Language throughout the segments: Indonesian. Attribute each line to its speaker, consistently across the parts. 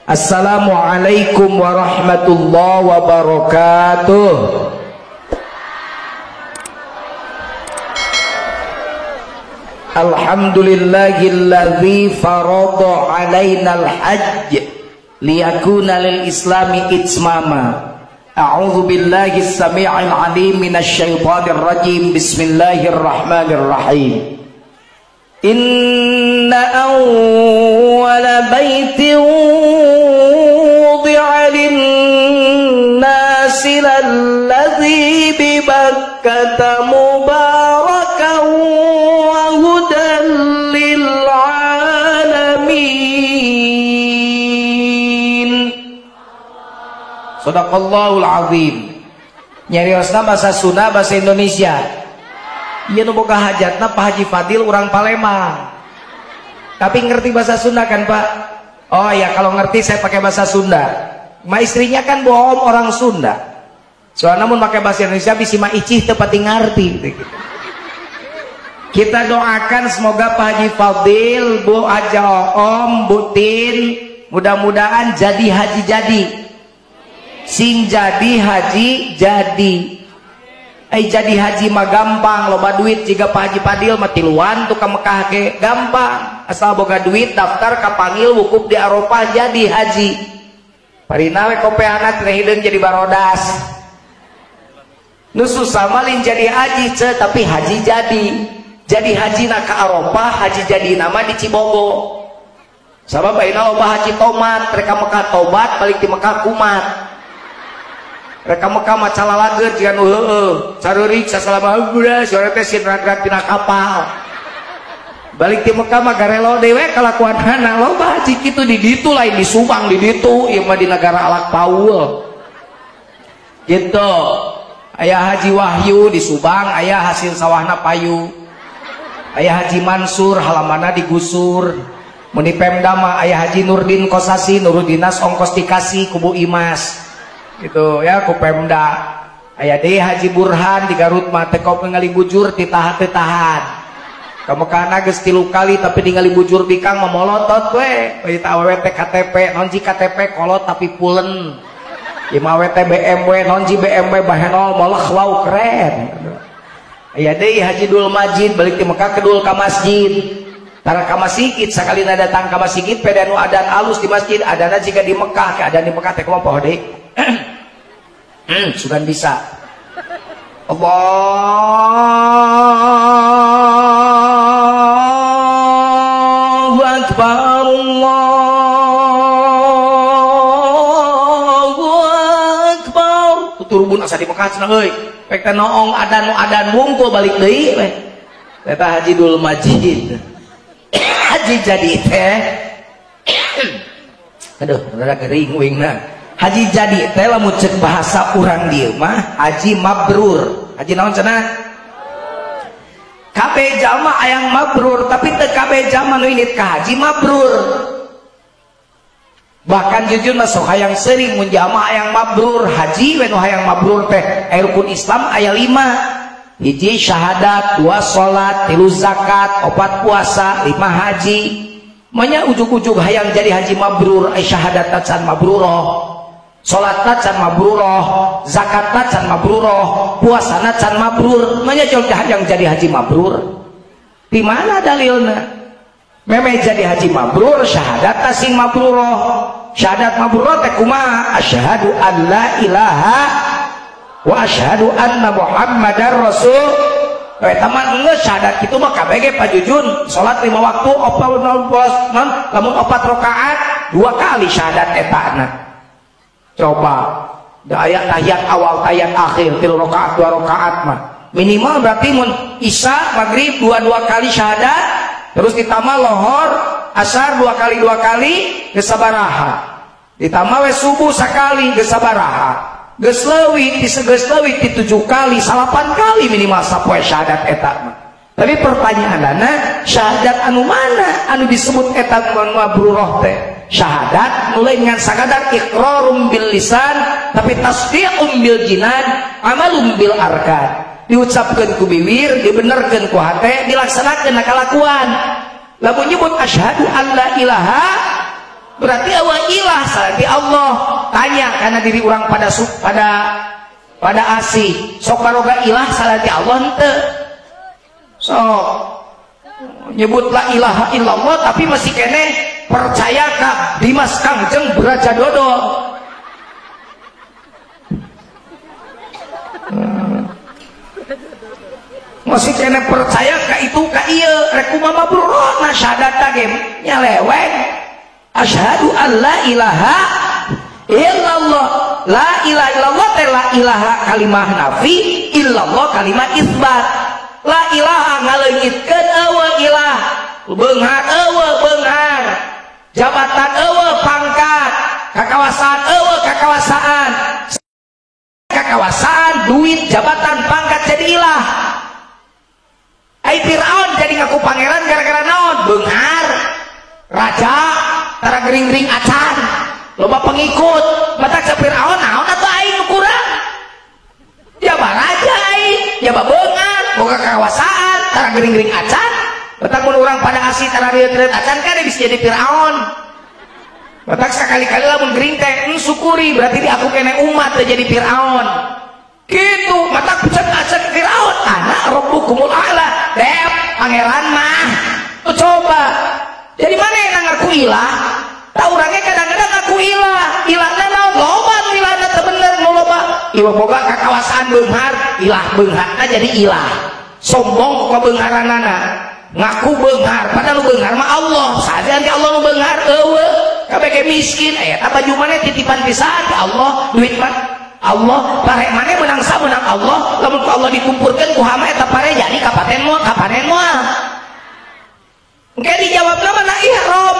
Speaker 1: Assalamualaikum warahmatullahi wabarakatuh. Alhamdulillahilladzi farada alainal hajj liyakuna lil islami itmama. A'udzu billahi samii'il 'aliim minasy syaithaanir rajiim. Bismillahirrahmanirrahim. Inna awwala baitin wudi'a lin-naasi lalladzi bi Bakkata mubarakan wa hudan lil 'alamin. Shadaqallahul azim. Nyariosna bahasa Sunda bahasa Indonesia. Iya nu boga hajatna Pak Haji Fadil orang Palembang. Tapi ngerti bahasa Sunda kan Pak? Oh ya, kalau ngerti saya pakai bahasa Sunda. Ma istrinya kan bohong orang Sunda. Soalnya namun pakai bahasa Indonesia bisa ma icih tepati ngerti. Kita doakan semoga Pak Haji Fadil, Bu Aja Om, Bu Tin, mudah-mudahan jadi haji jadi. Sing jadi haji jadi. Jadi haji mah gampang, loba duit jika Pak Haji Fadil mah tiluan tuh ke Mekah ke gampang, asal boga duit daftar kapanggil wukuf di Eropa jadi haji. Parina we kopeana teh hideung jadi barodas. Nu susah mah lain jadi haji tapi haji jadi. Jadi haji na ke Eropa, haji jadi nama di Cibogo. Sabab ayeuna loba haji tomat, reka Mekah tobat balik di Mekah kumat. Reka Mekah mah calalageun jiga nu heueuh sareurik sasalama buda sore teh sinragrat tina kapal balik di Mekah mah garelo dewe kalakuanana loba haji kitu di ditu lain di Subang di ditu ieu mah di negara Alak Paul gitu. Aya Haji Wahyu di Subang, aya hasil sawahna payu, aya Haji Mansur halamanna digusur, mun di Pemda mah aya Haji Nurdin Kosasi Nurudinas ongkos dikasih kubu Imas gitu ya ku Pemda. Aya deui Haji Burhan di Garut mah teh kau ningali bujur ti tahan kamu kana geus 3 kali tapi ningali bujur di Kang memolotot we eta awewe teh KTP non ji KTP kolot tapi pulen ieu mah we teh BMW non ji BMW bahenol moleh wow keren. Aya deui Haji Dul Majid balik ti Mekah kedul ka masjid tara ka masjid sakalina datang ka masjid peda nu adan alus di masjid adana jika di Mekah ke adan di Mekah teh kumaha poho deui. Sudah bisa. Allahu Akbar, Allahu Akbar. Tuturbun asa di Mekah cenah euy. Pek teh noong adan nu adan wungkul balik deui we. Eta Haji Dul Majid. Haji jadi teh. Aduh, rada gering wingna. Haji jadi teh lamun ceuk bahasa urang dieu mah haji mabrur. Haji naon cenah? Kabeh jalma hayang mabrur tapi teu kabeh jalma nu init ka haji mabrur. Bahkan jujur mah sok hayang seuring mun jalma hayang mabrur haji we nu hayang mabrur teh rukun Islam aya 5. Hiji syahadat, 2 salat, 3 zakat, 4 puasa, 5 haji. Manya ujug-ujug hayang jadi haji mabrur, ay syahadat can mabruroh. Salat can mabruroh, zakat can mabruroh, puasa can mabrur. Manya yang jadi haji mabrur. Di mana dalilna? Memang jadi haji mabrur, syahadat sing mabruroh. Syahadat mabruroh teh kumaha? Asyhadu an la ilaha wa asyhadu anna Muhammadar Rasul. Taman enggak syahadat kitu mah kabeh ge pajujun. Salat 5 waktu, lamun 4 rakaat 2 kali syahadat etana. Coba da aya tahiyat awal tahiyat akhir 3 rakaat 2 rakaat mah minimal berarti mun isya maghrib 2 kali syahadat terus ditambah lohor asar 2 kali geus sabaraha ditambah we subuh sakali geus sabaraha geus leuwih ti 7 kali 8 kali minimal sapoe syahadat eta mah. Tapi pertanyaanna syahadat anu mana anu disebut eta mabruroh teh? Syahadat mulai dengan sakadar iqrarum bil lisan tapi tasdiqum bil jinan amalum bil arkan. Diucapkeun ku bibir, dibenerkeun ku hate, dilaksanakeun kalakuan. Lamun nyebut asyhadu an la ilaha berarti eueuh ilah salati Allah. Tanya karena diri orang pada asih sok baroga ilah salati Allah henteu. Sok nyebut la ilaha illallah tapi masih kene percaya ka Dimas Kangjeng Braja Dodo. Masih kena percaya ka itu ka ieu rek kumaha mabrurna syahadat ge nyaleweng asyhadu an la ilaha illallah. La ilaha illallah teh la ilaha kalimah nafi, illallah kalimah isbat. La ilaha ngaleungitkeun eueuh ilah, beunghar eueuh beunghar, jabatan eueuh pangkat, kakawasaan eueuh kakawasaan, kakawasaan duit jabatan pangkat jadi ilah. Ai Firaun jadi ngaku pangeran gara-gara naon? Beunghar, raja, tara gering-gering acan, loba pengikut. Matak sa Firaun naon atuh aing kurang? Jaba raja aing, jaba beunghar, boga kekuasaan, tara gering-gering acan. Matak mun urang pada asih tara reueut acan kan bisa jadi Firaun. Matak sakali-kali lamun gering teh syukuri berarti di aku kene umat teh jadi Firaun. Gitu, matak pucat acan Firaun, anak rabbukumul a'la. Dep, pangeran mah. Coba. Jadi mana yang ngaku ilah? Tahu orangnya kadang-kadang ngaku ilah. Ilahnya naon? Loba ilahnya teu bener nu loba. Ieu boga kakawasaan beunghar, ilah beungharna jadi ilah. Sombong ka beungharanana. Ngaku beunghar, padahal nu beunghar mah Allah. Saja nanti Allah nu beunghar eueuh. Kabeh ge miskin aya ta baju maneh titipan pisan ka Allah, duit mah Allah, parek mana menang sa menang Allah. Lamun ku Allah dikumpulkan ku hama eta pare jadi kapaten moal kapanen moal. Engke dijawabna mana ihram.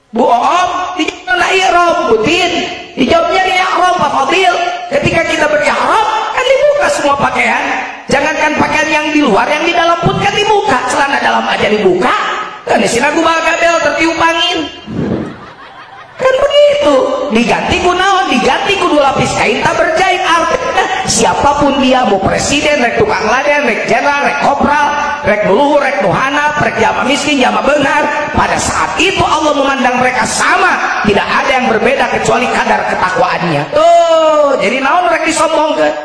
Speaker 1: Bu Om dijawabna ihram, Putin dijawabnya ihram Pak Fadil. Ketika kita berihram kan dibuka semua pakaian. Jangankan pakaian yang di luar, yang di dalam pun kan dibuka. Celana dalam aja dibuka. Kan di sini gubal kabel tertiup angin. Kan begitu, diganti ku naon, diganti ku 2 lapis kain tak berjahit. Artinya siapapun dia, mau presiden, rek tukang laden, rek jenderal, rek kopral, rek nuluhur, rek nuhana, rek jama miskin, jama beunghar, pada saat itu Allah memandang mereka sama, tidak ada yang berbeda kecuali kadar ketakwaannya. Tuh, jadi naon rek disombongkeun.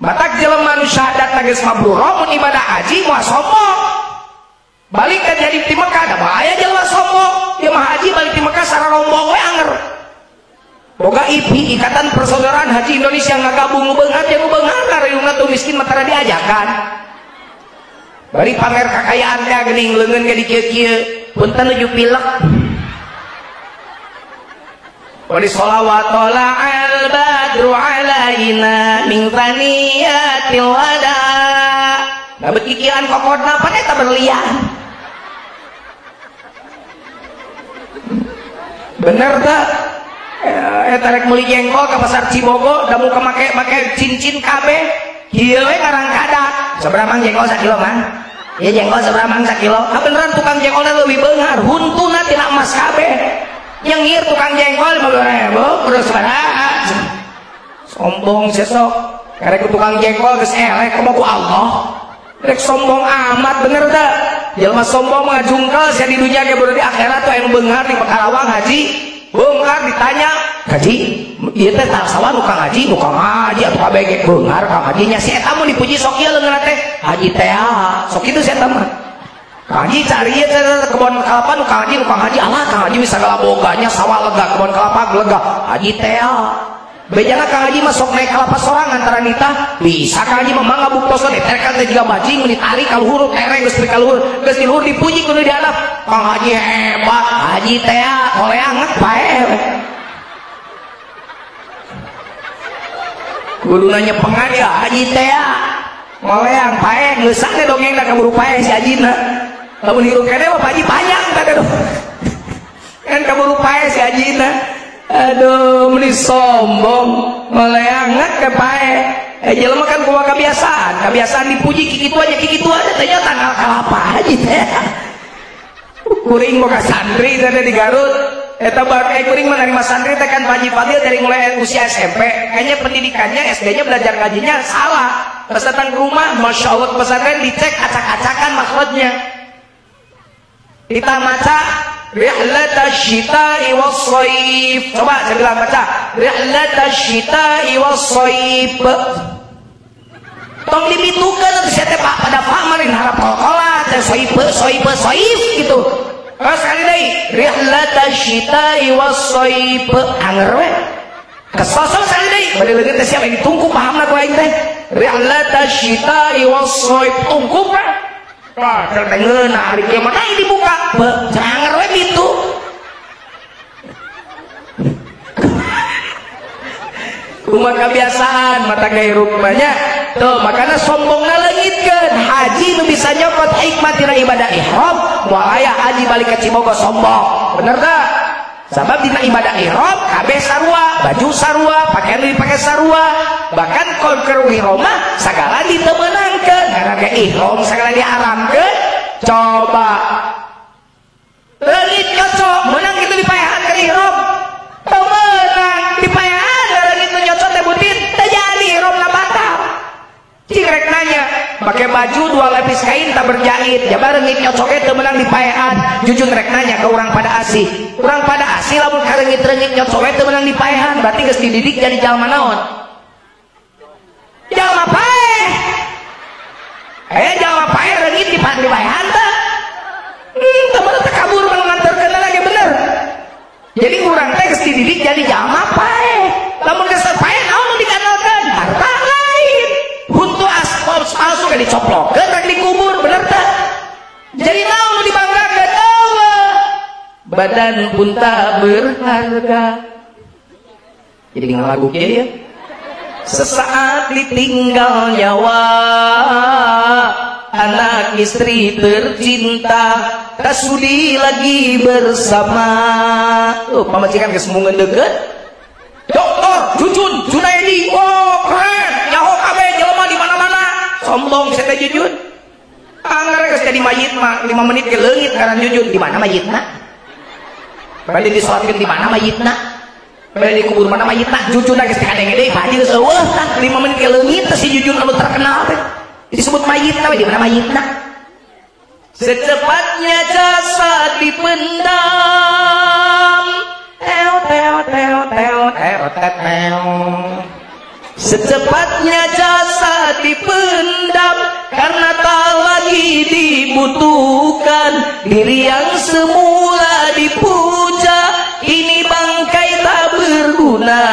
Speaker 1: Batak jelema nu syahadat geus mabrurah mun ibadah haji moal sombong. Balik ke jadi di Mekah, ada bahaya jelema sombong. Dia mah haji balik di Mekah sareng rombong we anger. Boga IPI Ikatan Persaudaraan Haji Indonesia ngagabung nu beunghar jeung nu beunghar karayungna tuh miskin mah tara diajakan. Bari pamer kakayaan teh geuning leungeun ge di kieu-kieu, punten nuju pilek. Wa sholawat al badru alaina min faniyatil wada. Da bekikian kokodna pan eta berlian. Bener tak? Eta rek meuli jengkol ke pasar Cibogo, da muka make cincin kabeh. Ieu we ngarang kadak. Sabaraha mang jengkol 1 kilo man? Ieu jengkol sabaraha mang 1 kilo? Beneran tukang jengkolna leuwih beunghar, huntuna tina emas kabeh. Nyengir tukang jengkol 50.000, terus sabaraha? Sombong sesok. Karek tukang jengkol geus elek kumaha ku Allah. Rek sombong amat bener tak? Jelma sombong mengajungkal sia di dunia ge baru di akhirat tuh anu beunghar di Pekarawang haji. Beunghar ditanya, "Haji, ieu teh salah nu Kang Haji, nu Kang Haji atuh kabeh ge beunghar Kang Haji nya si eta mun dipuji sok ieu leungeunna teh Haji teh sok kitu si eta mah." Kang Haji cari ieu teh kebon kelapa nu Kang Haji alah Kang Haji bisa segala boganya sawah lega kebon kelapa lega Haji teh bejana Kang Haji masuk naik kelapa sorang antara nita bisa Kang Haji memang ngabuktosan diterkan teh juga bajing menitari kaluhur tereng geus pri kaluhur geus di luhur dipuji kudu diadap Kang Haji hebat Haji teh koleanget bae kudu nanya pengan ya Haji teh koleang bae geus sane dongengna kaburu pae si Hajina lamun hirup kene mah Haji panjang teh kan kaburu pae si Hajina. Aduh, meni sombong, meleangat ke pae. Jelema kan kumaha kebiasaan dipuji kikitu aja tanya tanggal kalapa aja teh. Kuring boga santri teh di Garut. Eta bae kuring mah narima santri teh kan Pak Haji Fadil dari mulai usia SMP. Kayaknya pendidikannya SD-nya belajar ngajinya salah. Pas datang ke rumah, Masya Allah ke pesantren dicek acak-acakan makhrajnya. Kita maca rihlatasyita'i was-shaif. Coba saya bilang baca rihlatasyita'i was-shaif. Tong dibitukeun atuh sia teh Pak pada pamarin harap kolkola teh shaif gitu. Sekali deui rihlatasyita'i was-shaif. Anger we. Kesosok sekali deui. Bade leungit teh siapa ditungku pahamna ku aing teh. Rihlatasyita'i was-shaif. Tungku we. Wah, teh ngeunah ari kieu mah dibuka. Anger we gitu. Umat kebiasaan mata gaya rupanya tuh makanya sombongna leungitkeun haji nu bisa nyokot hikmah tina ibadah ihram moal aya haji balik ka Cibogo sombong bener tah sabab dina ibadah ihram kabeh sarua baju sarua pakaian dipake sarua bahkan kolker ihromah sagala ditemenangkeun karena ihram sagala diharamkeun coba leungit cocok menang kitu dipaehan ke ihram teu meunang dipaehan Cirek nanya pakai baju 2 lapis kain tak berjahit jabar reungit nyocoknya teu menang dipaehan jujun rek nanya ke urang pada asih lamun kareungit-reungit nyocoknya teu menang dipaehan berarti geus dididik jadi jalma naon jalma paeh jalma paeh reungit dipaehan teh temen teh kabur nganterkeun lagi bener jadi urang teh geus dididik jadi jalma paeh lamun geus paeh naon nu dikanalkeun harta palsu kan dicoplokeun rek dikubur bener teh jadi naon nu dibanggakeun Allah badan pun tak berharga jadi ngalagu kieu ya sesaat ditinggal nyawa anak istri tercinta tak sudi lagi bersama pamajikan geus mungeun deukeut Dokter Jujun Junaidi oh keren nyaho kabeh jelema di mana-mana sombong saya teh Jujun anggar geus jadi mayit mah 5 menit ke leungit ngaran Jujun di mana mayitna bade disolatkeun di mana mayitna bade dikubur mana mayitna Jujun geus kadenge deui Pak Haji geus eueuh tah 5 menit ke leungit teh si Jujun anu terkenal teh disebut mayitna di mana mayitna secepatnya jasad dipendam secepatnya jasad dipendam karena tak lagi dibutuhkan diri yang semula dipuja ini bangkai tak berguna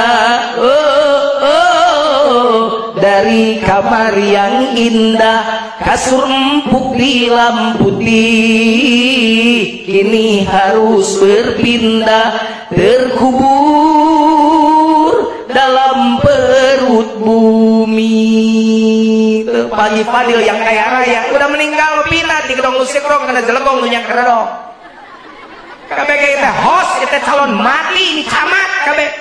Speaker 1: dari kamar yang indah kasur empuk di lampu putih kini harus berpindah terkubur dalam perut bumi. Pak Haji Fadil yang kaya raya udah meninggal pindah di gedong musik rong karena jelegong nunya keredong kabeh ge teh host teh calon mati ini camat kabeh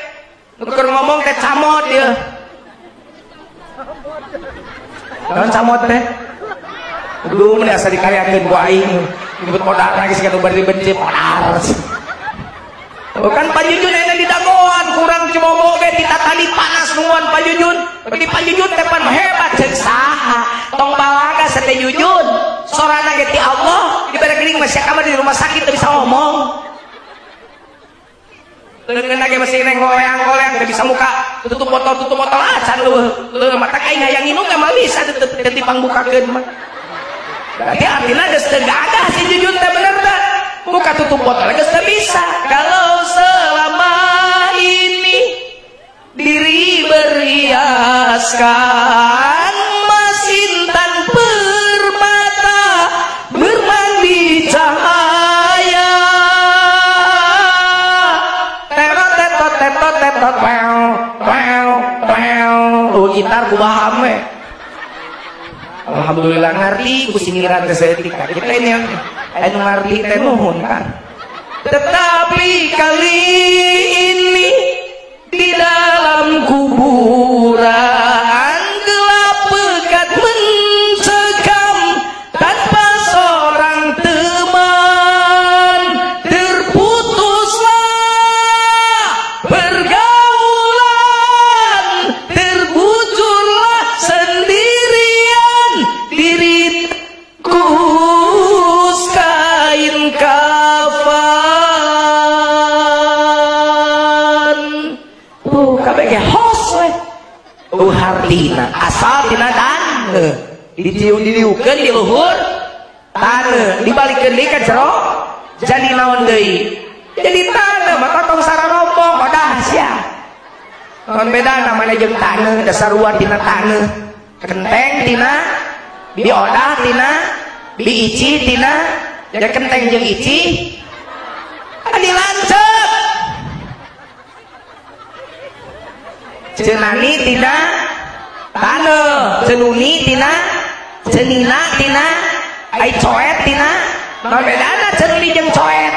Speaker 1: nuker ngomong teh camot dia naon camot teh dulu mun asa dikaryakeun ku aing nyebut modal lagi sih bari benci modal bukan Pak Jujun enak di dagoan kurang Cibogo ge ditatali panas nunguan Pak Jujun di Pak Jujun teh pan hebat ceuk saha tong balaga sateh Jujun sorana ge ti Allah dibere geuning masih kamar di rumah sakit teu bisa ngomong leungeunna ge masih neng ngoleang-ngoleang teu bisa muka tutup botol acan leueuh mata aing hayang nginum ge mah bisa teu dipangbukakeun mah berarti artina geus teu gagah si Jujun teh bener teh buka tutup botol geus teu bisa kalau selama ini diri berhiaskan emas intan permata bermandi cahaya terot tetot tetot tetot gitar ku paham we alhamdulillah ngarti ku singiran teh seetika kita ini anu ngarti teh nuhun kan tetapi kali ini di dalam kuburan gelap pekat mencekam tanpa seorang teman terputuslah pergaulan terbujurlah sendirian diriku kain kafan kabeh hos we hartina asal tina taneuh didiukeun di luhur taneuh dibalikeun deui ka jero jadi naon deui jadi taneuh maka tong sararompong odah sia naon bedana mana jeung taneuh dasarua tina taneuh kenteng tina diodah tina diici tina ya kenteng jeung ici dilancep cenani tina taneuh cenuni tina cenina tina ai coet tina naon bedana cenuni jeung coet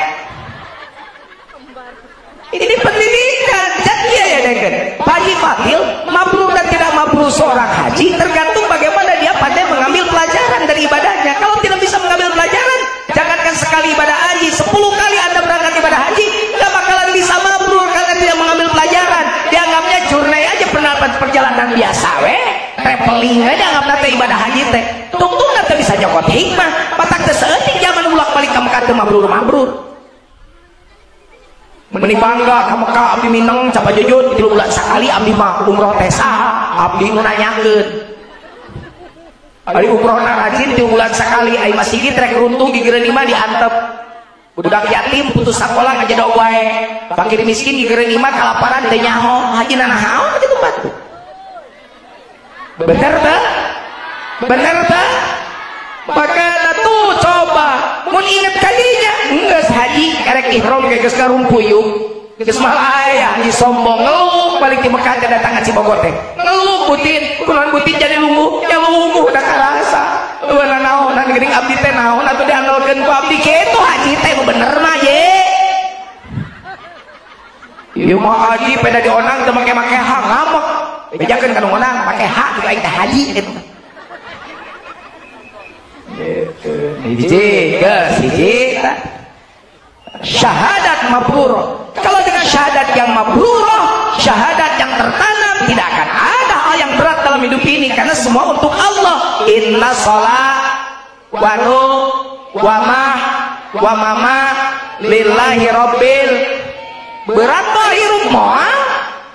Speaker 1: ini pendidikan jadi ya dengen Pak Haji Fadil mabrur dan tidak mabrur seorang haji tergantung bagaimana dia pandai mengambil pelajaran dari ibadahnya. Kalau tidak bisa mengambil pelajaran, jangankan sekali ibadah haji, 10 kali Anda berangkat ibadah haji gak bakalan bisa mabrur karena tidak mengambil pelajaran. Dianggapnya jurnai aja perjalanan biasa traveling aja anggap nanti ibadah haji teh tungtung nanti bisa nyokot hikmah patak terseutik zaman ulak balik ke Mekah teu mabrur meni bangga ka Mekah abdi mineng capa jujut 3 bulan sekali abdi mah umroh teh saha abdi nu nanyakeun ari umrohna rajin 3 bulan sekali ai masih trek runtuh gigireun imah diantep budak yatim putus sekolah ngajedog wae fakir miskin gigireun imah kalaparan teu nyaho haji nanahaon kitu batu bener tak? Bener tak? Maka tuh coba mun inget kalinya geus haji erek ihram ge geus karumpuyuk geus mal aya haji sombong ngeluh balik di Mekah teh datang ka Cibogor teh ngeluh butin kunaon butin jadi lungu ya lungu udah karasa eueuh naon geuning abdi teh naon atuh diandalkeun ku abdi kitu haji teh bener mah ye ieu mah haji peda dionang teu make-make hang ngamek bejakeun kana onang make hak juga aing teh haji kitu hiji syahadat mabrurah. Kalau dengan syahadat yang mabrurah, syahadat yang tertanam, tidak akan ada hal yang berat dalam hidup ini karena semua untuk Allah. Inna sholat wa nu wa mah wa mama lillahi rabbil berat mah hirup moal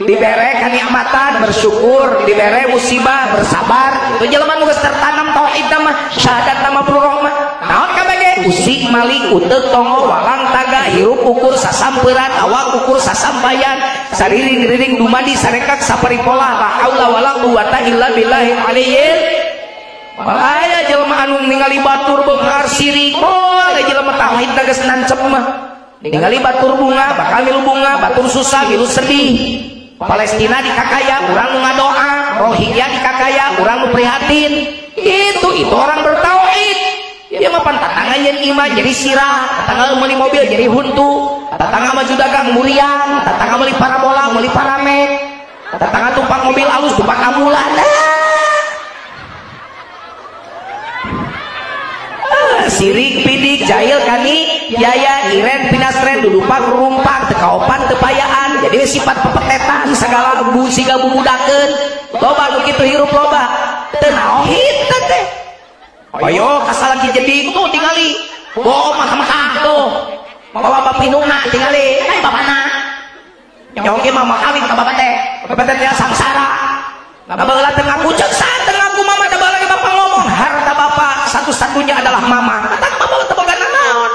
Speaker 1: dibere kenikmatan bersyukur dibere musibah bersabar itu jelema nu geus tertanam tauhid mah syahadat nama mabrurah mah naon kabeh usik malik uteuk tongo walang taga hirup ukur sasampeuran awak ukur sasampayan sariring-riring dumadi sarekak saparipolah la haula wala quwata illa billahil aliyyil aya jelema anu ningali batur beunghar sirik aya jelema tauhid geus nancep mah ningali batur bunga bakal milu bunga batur susah milu sedih Palestina dikakaya, orang ngadoa, Rohingya dikakaya, orang prihatin. Itu orang bertauhid. Dia mah tantangan jadi iman, jadi sirah, tantangan beli mobil jadi huntu, tantangan maju dagang muriang, tantangan beli parabola, beli paramek, tantangan tumpang mobil halus, tumpang ambulan. Sirik pidik jahil kani yaya iren pinasren dudupak rumpak tekaopan tepayaan jadi sifat pepetetan segala bu siga bumudakeun loba nu kitu hirup loba teu naohid teh ayo kasalaki jadi tuh tingali bohong mah tuh bawa bapinuna tingali ai bapana nyawa ge mah kawin ka bapak teh bapak teh sangsara baheula teu ngaku ceuk teu ngaku mama da bala bapak ngomong harta bapak satu-satunya adalah mama. Kata mama tebogan naon?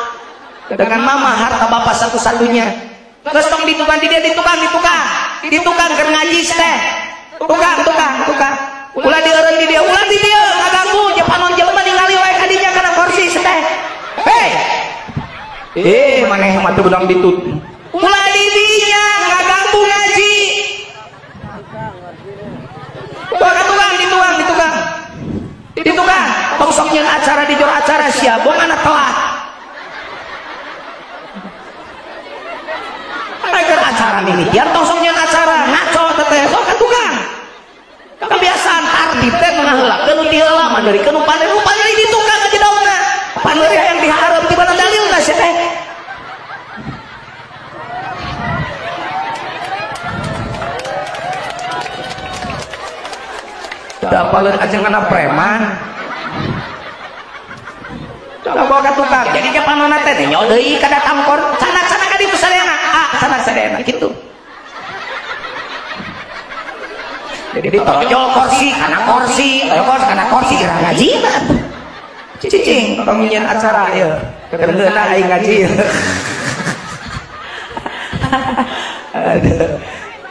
Speaker 1: Dengan mama harta bapak satu-satunya. Geus tong ditukang di dia ditukang keur ngaji teh. Tukang. Ulah dieureun di dia, ngaganggu nya panon jelema ningali wae ka dinya kana kursi teh. Hei. Maneh mah teu beudang ditut. Ulah di dinya ngaganggu ngaji. Ditukang. Tong sok nyeun acara di jor acara sia, bong anak telat. Agar acara mimitian tong sok nyeun acara ngaco teteh sok kan tukang. Kebiasaan tardip teh ngaheulakeun nu ti heula mandeurikeun nu paneri ditukang aja daunna. Paneri yang diharap ti mana dalilna sia teh. Dapaleun aja ngana preman. Bawa ka tukang jadi ke panonna teh nyaho deui ka datang kor sana ka ditu sadayana sana sadayana kitu Jadi tojol kursi karena kursi gerang ngaji. Cicing pemilihan acara ya. Karena aing ngaji.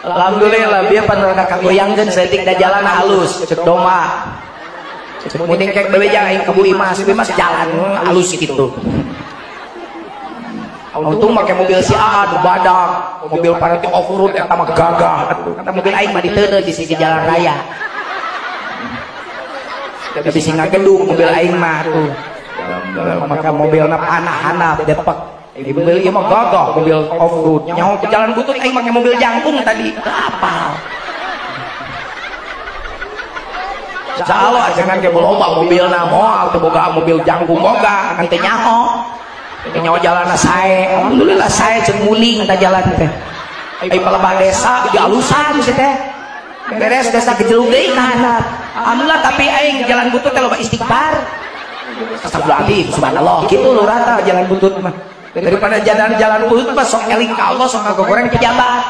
Speaker 1: Alhamdulillah biar panorama kagoyangkeun setik da jalan halus cek doma. Cek mending kek bewejang aing kebu Imas jalan halus gitu. Untung make mobil si Aad badak, mobil parati off-road eta mah gagah atuh. Kata mobil aing mah diteuneuh di sisi jalan raya. Tapi sing ngagedung mobil aing mah tuh. Maka mobilna panah-hanap depek. Mobil ieu mah gagah, mobil off-road. Nyaho ke jalan butut aing make mobil jangkung tadi. Apa? Jalo ajengan ke loba mobilna moal teu boga mobil jangkung boga kan teh nyaho. Nyawa jalanna sae. Alhamdulillah sae jeung muling ta jalan teh. Ai palebah desa di alusan teh. Beres desa gejelug deui ka handap. Alhamdulillah tapi aing jalan butut teh loba istighfar. Astagfirullahaladzim, subhanallah. Kitu lurah tah jalan butut mah. Daripada jalan butut mah sok eling ka Allah sok ngagoreng pejabat.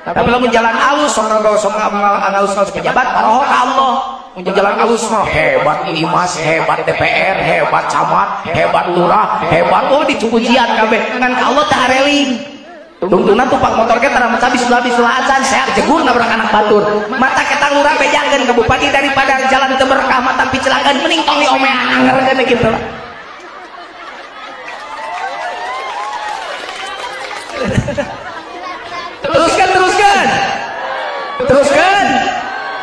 Speaker 1: Tapi lamun jalan alus sok ngalus pejabat paroho ka Allah. Mun jalan alus mah hebat Imas, hebat DPR, hebat camat, hebat lurah, hebat dicukujian kabeh. Ngan ka Allah teh areling. Tungtuna tumpang motor ke tara mencabi sulah acan sehat jegur nabrak anak batur. Mata kita lurah bejakeun ka bupati daripada jalan teu berkah mata picelakan mending tong diomean ngaranna kitu. Teruskan.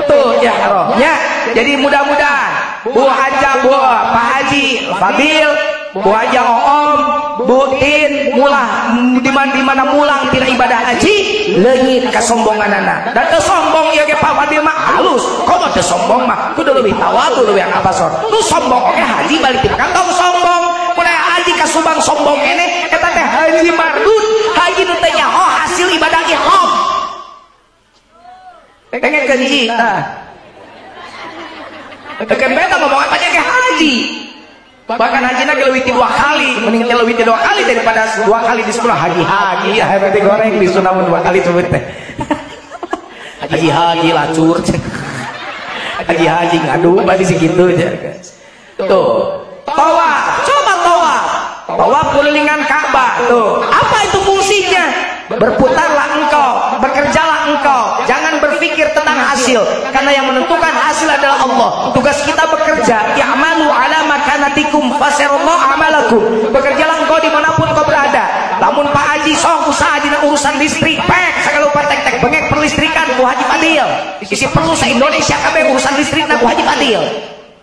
Speaker 1: Tuh ya rohnya. Jadi mudah-mudahan Bu Haja, Pak Haji, Fadil, Bu Haja Oom, Bu Tin, mulah di mana mulang tina ibadah haji, leungit kasombonganana. Dan teu sombong ieu ge Pak Fadil mah halus. Komo teu sombong mah kudu leuwih tawadhu leuwih ngapasor. Nu sombong oge haji balik ti kantong sombong. Mulai haji kasubang sombong keneh eta teh haji mardud, haji nu teh nyaho hasil ibadah ihram. Pengen kenji tekan beta ngomong apa aja ke haji bahkan haji nak lebih 2 kali mending lebih 2 kali daripada 2 kali di sekolah haji ya hebat goreng di sunamun 2 kali sebut teh haji lacur haji ngadu badi segitu aja tuh tawaf coba tawaf kelilingan Ka'bah tuh apa itu fungsinya berputarlah engkau bekerjalah engkau jangan berpikir tentang hasil karena yang menentukan hasil adalah Allah. Tugas kita bekerja ya'malu ala makanatikum fasirallahu amalakum. Bekerjalah engkau dimanapun kau berada. Lamun Pak Haji sok usaha dina urusan listrik pek sakalo tek bengek perlistrikan ku Haji Fadil isi perlu sa Indonesia kabeh urusan listrik na ku Haji Fadil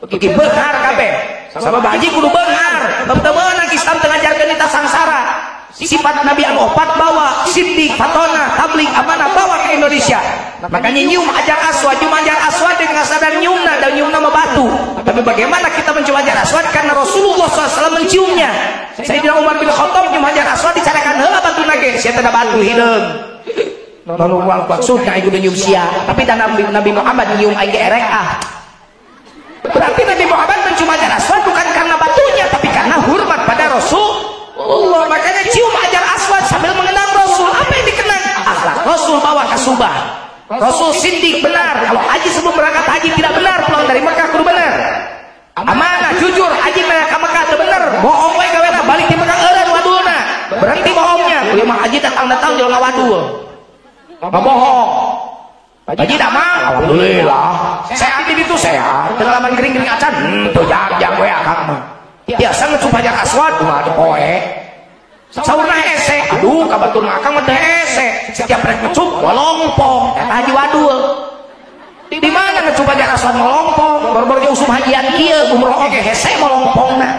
Speaker 1: bagi beunghar kabeh sabab Haji kudu beunghar teman-teman Islam teu ngajarkeun kita sangsara. Sifat Nabi anu opat bawa siddiq fatona tabligh amanah bawa ke Indonesia. Makanya nyium hajar aswad dengan sadar nyiumna dan nyiumna mah batu. Tapi bagaimana kita mencium hajar aswad karena Rasulullah SAW menciumnya. Sayyidina Umar bin Khattab nyium hajar aswad dicarekan heula batu nage sia teh batu hideung. Lalu wal maksudna ieu nyium sia, tapi dan Nabi Muhammad nyium aing erek Berarti Nabi Muhammad mencium hajar aswad bukan karena batunya tapi karena hormat pada Rasul. Allah makanya cium hajar aswad sambil mengenang Rasul. Apa yang dikenang? Akhlak Rasul bawa ke Subah. Rasul sindik benar. Kalau haji sebelum berangkat haji tidak benar, pulang dari Mekah kudu benar. Amanah, jujur, haji mereka Mekah itu benar. Bohong we gawena balik di Mekah eureun wadulna. Berhenti bohongnya. Kuliah mah haji datang jual ngawadul. Bohong. Haji dah mah alhamdulillah. Sehat ini tuh sehat. Pengalaman kering-kering acan. Tuh jag we akang mah. Biasa ngecup hajar aswad mah poe saurna hese aduh kabatur akang mah teh hese setiap rek ngecup molompong eta haji wadul di mana ngecup hajar aswad molompong baru-baru usum hajian kieu umroh oge hese molompongna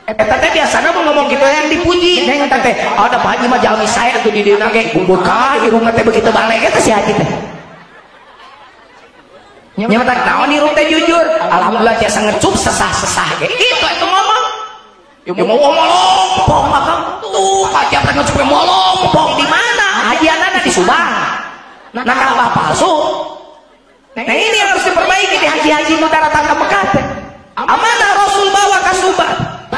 Speaker 1: eta teh biasana mun ngomong kitu yang dipuji neng eta teh ada Pak Haji mah jalmi sae atuh di dieu ge kumpul ka irungna teh begitu balik eta si haji teh nyamatak naon irung teh jujur alhamdulillah biasa ngecup sesah-sesah ge kitu eta ngomong ya mau molompong akang tuh kaca pernah ngecup molompong di mana hajianana di Subang nah kalah palsu nah ini yang harus diperbaiki di haji-haji nu datang ke Mekah teh amanah Rasul bawa ke Subang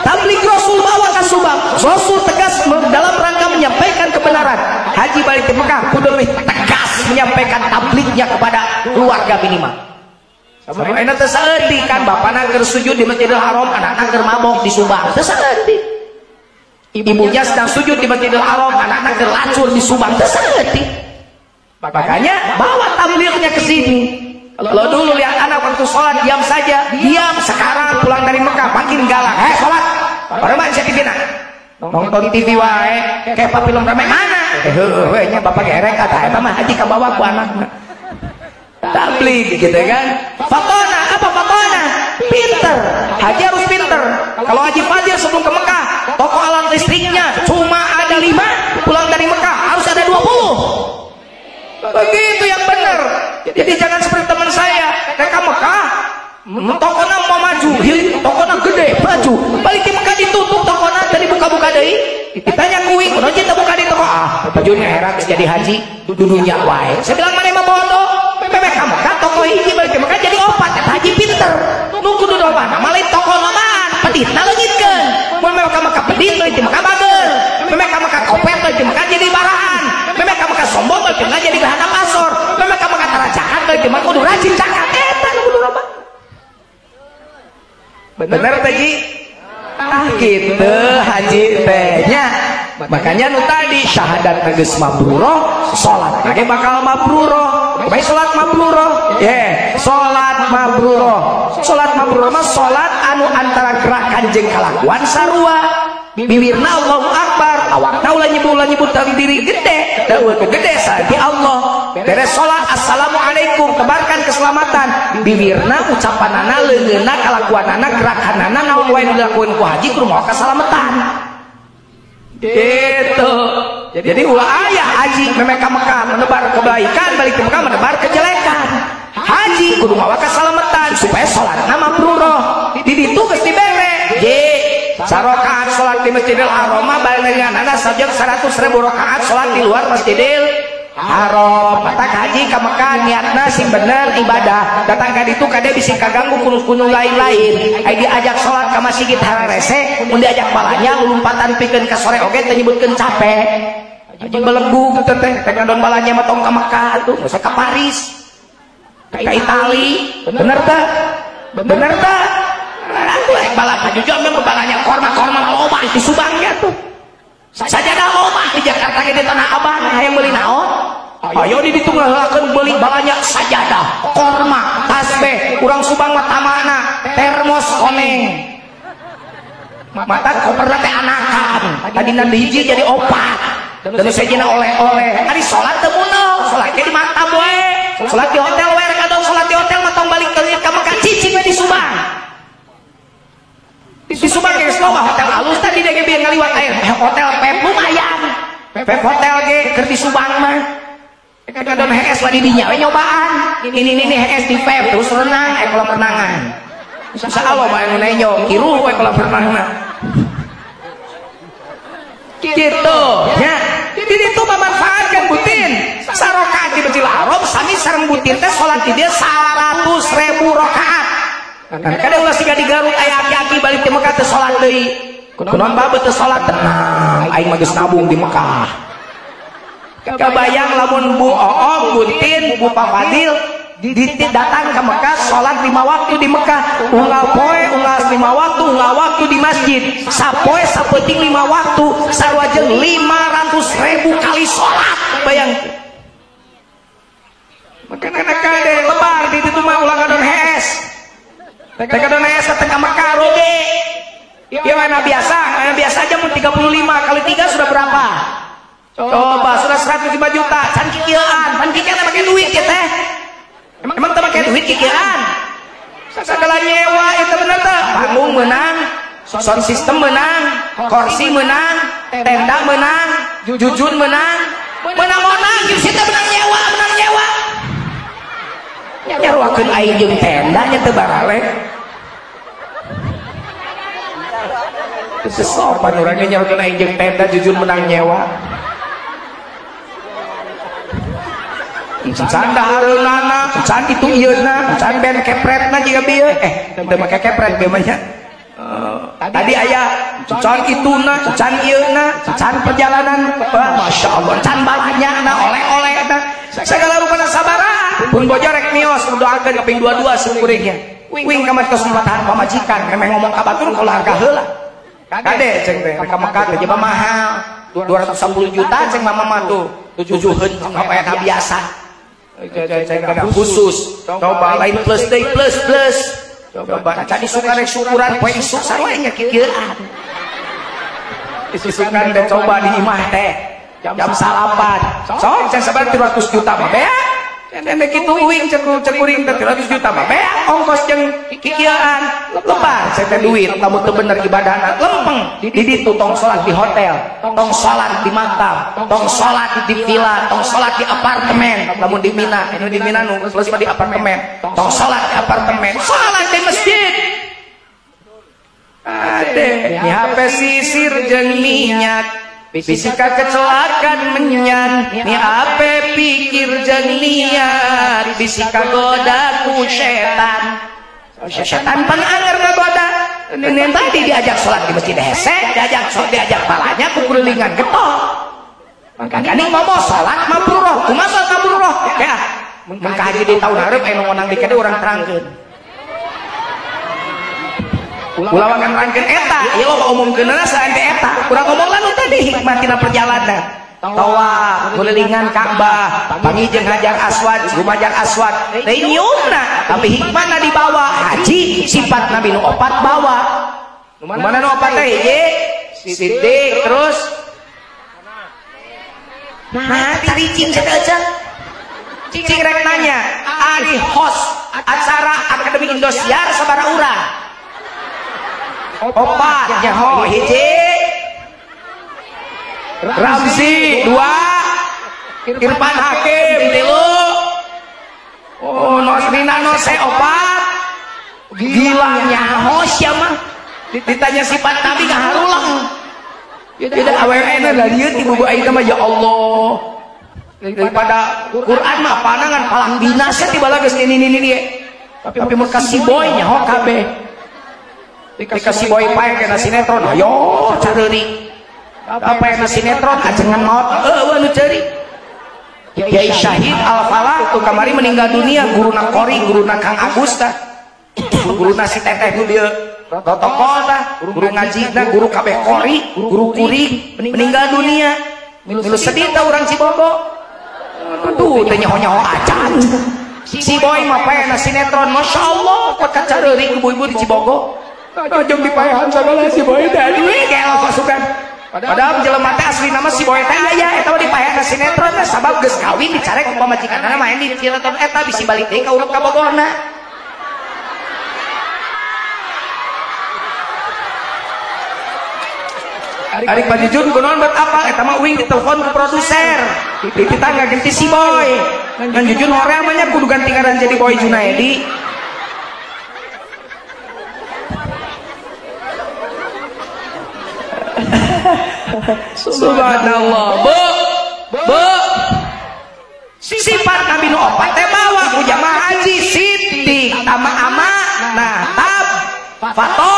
Speaker 1: tablik Rasul bawa ke Subang. Rasul tegas dalam rangka menyampaikan kebenaran. Haji balik ke Mekah kudu lebih tegas menyampaikan tabliknya kepada keluarga minimal. Sama enak tersaedi kan bapakna keur sujud di Masjidil Haram, anakna keur mabok di Subang. Tersaedi. Ibunya sedang sujud di Masjidil Haram, anaknya keur lacur di Subang. Tersaedi. Makanya bawa tabliknya ke sini. Kalau dulu lihat anak waktu sholat diam saja, diam. Sekarang pulang dari Mekah makin galak. Sholat. Orang mana siapa kena? Nonton TV wae, kayak film rame mana? Nya bapak gerek kata, eta mah haji kabawa ku anakna. Tablik gitu kan? Fatona, apa fatona? Pinter. Haji harus pinter. Kalau Haji Fadil sebelum ke Mekah, toko alat listriknya cuma ada 5, pulang dari Mekah harus ada 20. Begitu yang benar. Jadi jangan seperti teman saya, mereka Mekah, tokona mau maju, tokona gede, maju, balik di Mekah ditutup tokona, tadi buka-buka deh. Ditanya kuih, kuno kita buka di toko, bajunya heran jadi haji, dudunya wae. Saya bilang mana mau bodoh, mereka Mekah, toko hiji balik di Mekah jadi opat, haji pinter, nunggu dulu apa, malah toko noman, pedit, nalengitkan, mereka Mekah pedit, balik di Mekah bagel, mereka Mekah kopet, balik di Mekah jadi barahan, mereka Mekah sombong, balik di Mekah jadi bahan pasor, mereka Mekah tarajakan, balik di Mekah kudu rajin cakat, kudu apa? Bener tadi? Gitu haji tehnya. Makanya nu tadi syahadat geus mabruroh, salat ge bakal mabruroh. Bae salat mabruroh. Salat mabruroh. Salat mabruroh mah salat anu antara gerakan jeung kalakuan sarua. Bibirna Allahu Akbar, awakna ulah nyebut diri gede, daun gede saati Allah. Beres salat assalamualaikum, tebarkan keselamatan. Bibirna ucapanana, leungeunna, kalakuanana, gerakanana naon wae dilakukeun ku haji kudu moal kasalamatan. Gitu. Jadi ulah aya haji meme ka Mekah menebar kebaikan, balik ke Mekah menebar kejelekan. Haji kudu mawa kasalamatan supaya salatna mabruroh. Di ditu geus dibere. Sarokaat sholat di Masjidil Haram balik dengan anak sajak 100.000 rakaat sholat di luar Masjidil Haram. Matak haji ke Mekah niatna sing bener ibadah, datang ke ditu kade bisa kaganggu kunus-kunus lain-lain. Ai diajak sholat ke masjid hararese, mun diajak balanya lumpatan pikeun ka sore oge teh nyebutkeun capek. Haji belenggu teh teh ngadon balanya mah tong ka Mekah tuh, geus ka Paris, ka Itali. Bener teh? Bener teh? Aku balap juga memang balanya korma loba di Subang ya tuh. Sajadah loba di Jakarta ge di Tanah Abang hayang meuli naon? Ayo di ditu ngalakeun meuli balanya sajadah, korma, tasbih, urang Subang mah tamana, termos koneng. Mata koperna teh anakan, tadina hiji jadi opat. Dan sejena oleh-oleh. Ari salat teu munul, salat ge di maktab we. Salat di hotel we, kadang salat di hotel mah tong balik ka Mekah cicing we di Subang. Di Subang geus loba hotel alus tadi dia ge bieu ngaliwat air. Hotel Pep lumayan. Pep hotel ge keur di Subang mah. Kadon HS lah di dinya we nyobaan. Ini HS di Pep terus renang kolam renangan. Insyaallah bae nu nenyo kiruh we kolam renangna. Gitu nya. Di ditu memanfaatkan butin. Sarokaat di Masjidil Haram sami sareng butin teh salat di dieu 100.000 rakaat. Kadang ulah siga di Garut aya aki-aki balik ke Mekah teu salat deui. Kunaon babe teu salat tenang, aing mah geus nabung di Mekah. Kabayang lamun Bu Oom, Buntin, Bu Pak Fadil datang ke Mekah salat 5 waktu di Mekah. Unggal poe, unggal 5 waktu, unggal waktu di masjid. Sapoe sapeuting 5 waktu, sarua jeung 500.000 kali salat. Bayang. Makana kade lebar di ditu mah ulah ngadon HS. Teka dona esa tengah Mekah roge. Ya mana biasa aja mun 35 kali 3 sudah berapa? Coba sudah 105 juta. Can kikieuan, pan kikieuan make duit ya teh. Emang teh make duit kikieuan. Sagala nyewa itu bener teh. Panggung menang, sound system menang, kursi menang, tenda menang, jujun menang. Menang geus teh menang nyewa. Nyaruakeun aing jeung tenda nya teu barale. Sesopan urang nyaruakeun aing jeung tenda jujun menang nyewa. Can dahareunana, can itu ieuna, can ben kepretna jiga bieu. Teu make kepret ge mah nya. Tadi ayah can ituna, can ieuna, can perjalanan, masya Allah, can balanya, oleh-oleh, segala rupa sabaraha. Pun bojo rek mios, doakeun kaping 22 syukuringnya. Wing kamar tos matahan pamajikan, memang ngomong ka batur kalau harga heula. Kade ceng teh rek Mekah teh jeba mahal, 210 juta ceng mama tuh, 7 apa eta biasa. Ceng kana khusus, coba lain plus deui plus. Coba cadi suka rek syukuran poe isuk sarua nya kieuan. Isukan teh coba di imah teh jam 8. Sok ceng sabar 300 juta mah bea. Ene kitu uing cekuring teh 300 juta mah bea ongkos jeung kieuan. Lebar saya teh duit lamun teu bener ibadahna lempeng. Di ditu tong salat di hotel, tong salat di makam, tong salat di villa, tong salat di apartemen. Lamun di Mina, anu di Mina nu plus di apartemen. Tong salat di apartemen, salat di masjid. Ade, ni HP sisir jeung minyak. Bisika kecelakaan menyan, ni HP pikir jeung niat. Bisika goda ku setan. Setan pan anger ngagoda. Nenek tadi diajak sholat di masjid hese, diajak palanya ku kulilingan getok. Makanya ngomong sholat mabruroh, kumaha sholat mabruroh? Ya, mengkaji di tahun hareup anu ngonang dikede urang terangkeun. Ulah wangan rangkeun eta, ieu mah umumkeunna selain teh eta. Urang ngomong lalu tadi hikmatina perjalanan. Tawaf kulilingan Ka'bah, pangi jeung Hajar Aswad, Hajar Aswad. Teh nyuna, tapi hikmahna dibawa. Haji sifat Nabi nu opat bawa. Nu mana nu opat teh hiji? Siddiq terus nah tadi cing saeuceung. Cing rek nanya, ari host acara Akademi Indosiar sabaraha urang? Opat nyaho hiji Ramzi 2 Irfan Hakim 3 oh Nosrina Nose 4 gila nyaho sia mah ditanya sifat Nabi ngaharulang tidak awalnya lah dia tiba-tiba aing mah ya Allah daripada Quran mah panangan palang binasa tiba lagi ini dia tapi mun kasih boy nyaho kabeh dikasih boy pae kana sinetron ayo careurik apa yang sinetron ajengan maut anu cari Kiai Syahid Al-Falah tuh kamari meninggal dunia guruna Kori guruna Kang Agus tah guruna si teteh nu dieu protokol tah guru ngajina guru kabeh Kori guru kuring meninggal dunia milu sedih tah urang Cibogo aduh teh nyaho-nyaho acan si boy mah paena sinetron masyaallah pot kacareurik ibu-ibu di Cibogo jeung dipaehan sagala si boy teh duit kayak pasukan. Padahal jelema teh asli nama si boy teh aya eta mah dipaehan sinetron teh sabab geus kawin dicarek ku pamajikanna main di sinetron eta bisi balik deui ka urang ka Bogorna. Ari Pajujun kunaon bet apa eta mah uing ditelepon ku produser. Kita ngaganti si boy. Ngan Jujun hoream mah nya kudu ganti ngaran jadi Boy Junaedi. Subhanallah. Bu sifat Nabi nu opat teh bawa ku jamaah haji Siddiq tama amanah tab fato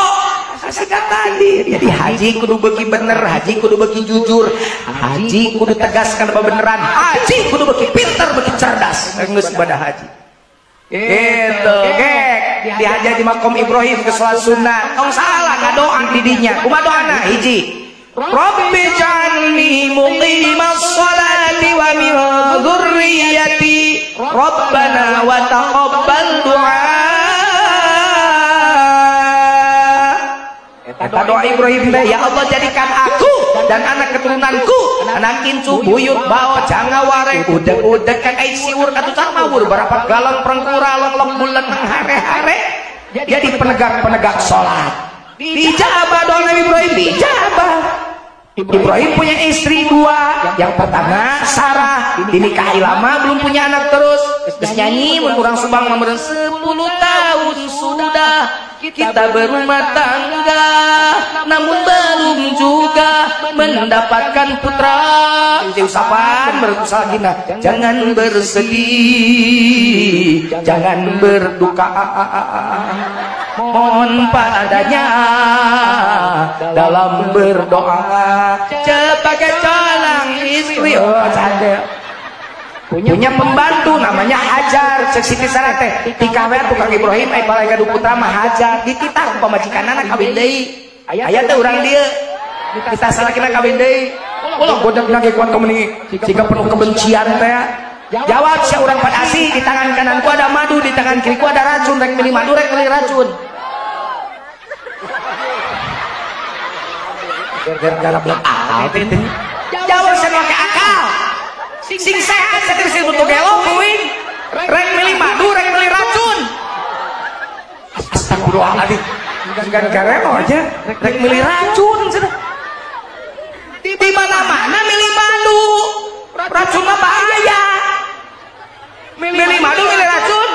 Speaker 1: asikat tadi jadi haji kudu beuki bener haji kudu beuki jujur haji kudu tegaskan beneran haji kudu beuki pinter beuki cerdas geus ibadah haji gitu gek dihaji di makom Ibrahim ke salat sunat tong salah ngadoa di dinya kumaha doana hiji Rabbi ja'alni muqimas sholati wa min dzurriyyati Rabbana wa taqabbal du'a. Eta doa Ibrahim teh ya Allah jadikan aku dan anak keturunanku anak incu buyut bao janga wareng udeg-udeg kayak siur katusan mawur berapa galon perengkura long bulan hare-hare jadi penegak sholat. Dijabah doa Nabi Ibrahim dijabah. Ibrahim punya istri 2. Yang pertama Sarah dinikahi lama belum punya anak terus nyanyi menurang subang nomor 10 tahun sudah kita berumah tangga namun belum juga mendapatkan putra. Jadi usapan berusaha gina jangan bersedih jangan berduka mohon padanya dalam berdoa sebagai calon istri. Punya pembantu namanya Hajar, cek Siti Sarah teh dikawe tukang Ibrahim balai gaduh putra mah Hajar dititah pamajikanana kawin deui. Aya teh urang dieu kita salakina kawin deui. Ulah godakna ge kuat kamu siga penuh kebencian teh. Jawab sia urang pada asih, di tangan kananku ada madu, di tangan kiriku ada racun, rek milih madu rek milih racun. Gara-gara belum jawab saya pakai akal. Sing sehat saya sing butuh gelo kuing. Rek milih madu, rek milih racun. Astagfirullahaladzim. Gara-gara aja rek milih racun sudah. Di mana-mana milih madu. Racun mah bahaya. Milih madu, milih racun.